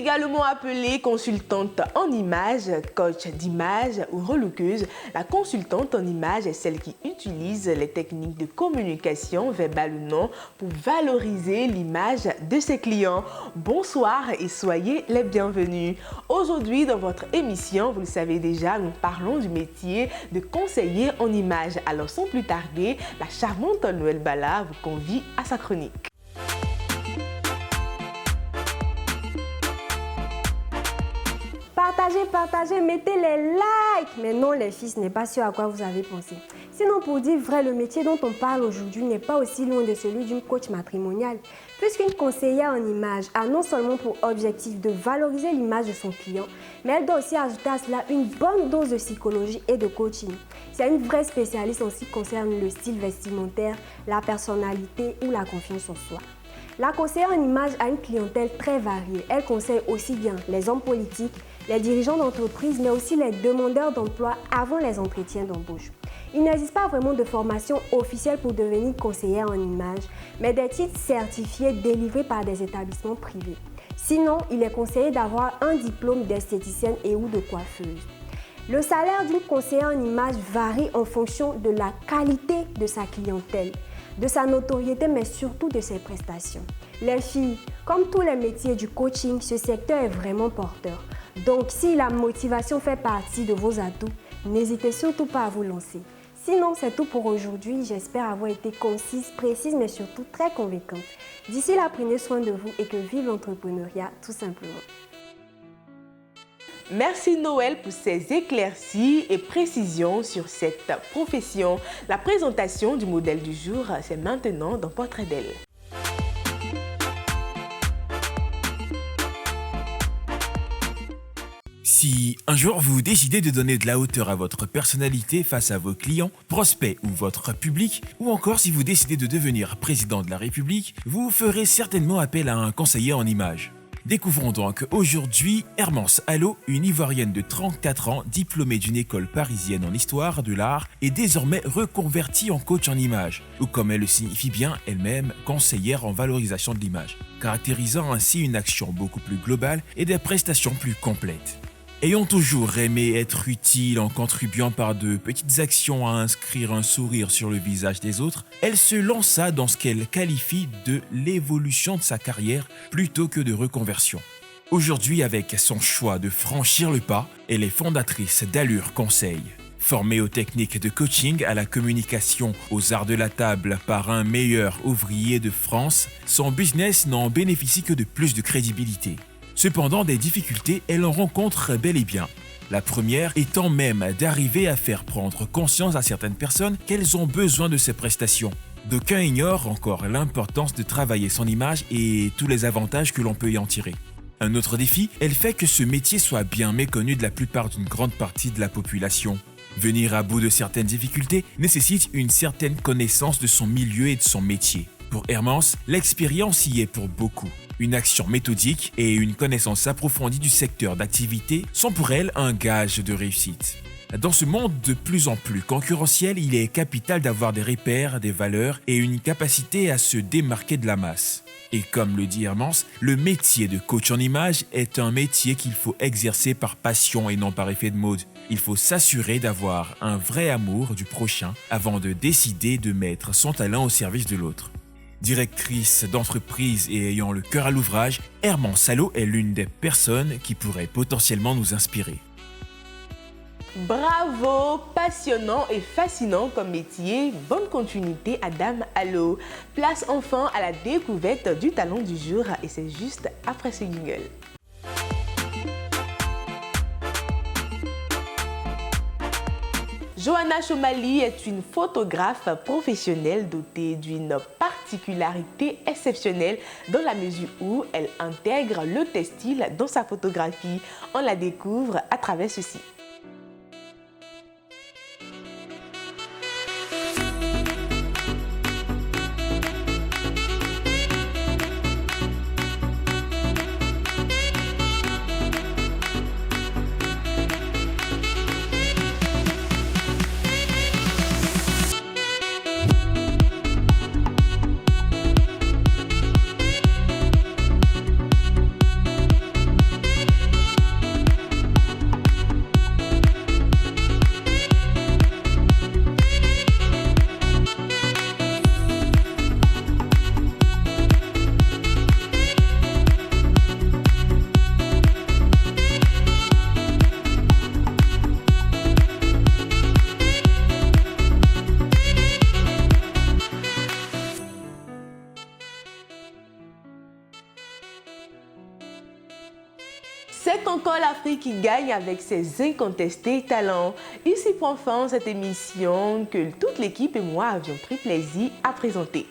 Également appelée consultante en image, coach d'image ou relookeuse, la consultante en image est celle qui utilise les techniques de communication, verbale ou non, pour valoriser l'image de ses clients. Bonsoir et soyez les bienvenus. Aujourd'hui, dans votre émission, vous le savez déjà, nous parlons du métier de conseiller en image. Alors sans plus tarder, la charmante Noël Bala vous convie à sa chronique. Partagez, mettez les likes. Mais non les filles, ce n'est pas ce à quoi vous avez pensé. Sinon pour dire vrai, le métier dont on parle aujourd'hui n'est pas aussi loin de celui d'une coach matrimoniale. Puisqu'une conseillère en image a non seulement pour objectif de valoriser l'image de son client, mais elle doit aussi ajouter à cela une bonne dose de psychologie et de coaching. C'est une vraie spécialiste en ce qui concerne le style vestimentaire, la personnalité ou la confiance en soi. La conseillère en image a une clientèle très variée. Elle conseille aussi bien les hommes politiques, les dirigeants d'entreprise, mais aussi les demandeurs d'emploi avant les entretiens d'embauche. Il n'existe pas vraiment de formation officielle pour devenir conseillère en image, mais des titres certifiés délivrés par des établissements privés. Sinon, il est conseillé d'avoir un diplôme d'esthéticienne et ou de coiffeuse. Le salaire d'une conseillère en image varie en fonction de la qualité de sa clientèle, de sa notoriété, mais surtout de ses prestations. Les filles, comme tous les métiers du coaching, ce secteur est vraiment porteur. Donc, si la motivation fait partie de vos atouts, n'hésitez surtout pas à vous lancer. Sinon, c'est tout pour aujourd'hui. J'espère avoir été concise, précise, mais surtout très convaincante. D'ici là, prenez soin de vous et que vive l'entrepreneuriat, tout simplement. Merci Noël pour ces éclaircies et précisions sur cette profession. La présentation du modèle du jour, c'est maintenant dans Portrait d'elle. Si un jour vous décidez de donner de la hauteur à votre personnalité face à vos clients, prospects ou votre public, ou encore si vous décidez de devenir président de la République, vous ferez certainement appel à un conseiller en image. Découvrons donc aujourd'hui Hermance Allo, une Ivoirienne de 34 ans, diplômée d'une école parisienne en histoire de l'art et désormais reconvertie en coach en image, ou comme elle le signifie bien elle-même, conseillère en valorisation de l'image, caractérisant ainsi une action beaucoup plus globale et des prestations plus complètes. Ayant toujours aimé être utile en contribuant par de petites actions à inscrire un sourire sur le visage des autres, elle se lança dans ce qu'elle qualifie de l'évolution de sa carrière plutôt que de reconversion. Aujourd'hui, avec son choix de franchir le pas, elle est fondatrice d'Allure Conseil. Formée aux techniques de coaching, à la communication, aux arts de la table par un meilleur ouvrier de France, son business n'en bénéficie que de plus de crédibilité. Cependant, des difficultés, elle en rencontre bel et bien. La première étant même d'arriver à faire prendre conscience à certaines personnes qu'elles ont besoin de ces prestations. D'aucuns ignorent encore l'importance de travailler son image et tous les avantages que l'on peut y en tirer. Un autre défi, elle fait que ce métier soit bien méconnu de la plupart d'une grande partie de la population. Venir à bout de certaines difficultés nécessite une certaine connaissance de son milieu et de son métier. Pour Hermance, l'expérience y est pour beaucoup. Une action méthodique et une connaissance approfondie du secteur d'activité sont pour elle un gage de réussite. Dans ce monde de plus en plus concurrentiel, il est capital d'avoir des repères, des valeurs et une capacité à se démarquer de la masse. Et comme le dit Hermance, le métier de coach en image est un métier qu'il faut exercer par passion et non par effet de mode. Il faut s'assurer d'avoir un vrai amour du prochain avant de décider de mettre son talent au service de l'autre. Directrice d'entreprise et ayant le cœur à l'ouvrage, Hermance Allo est l'une des personnes qui pourrait potentiellement nous inspirer. Bravo, passionnant et fascinant comme métier. Bonne continuité à Dame Allo. Place enfin à la découverte du talent du jour et c'est juste après ce jingle. Johanna Chomali est une photographe professionnelle dotée d'une particularité exceptionnelle dans la mesure où elle intègre le textile dans sa photographie. On la découvre à travers ceci. c'est encore l'Afrique qui gagne avec ses incontestés talents. Ici prend fin cette émission que toute l'équipe et moi avions pris plaisir à présenter.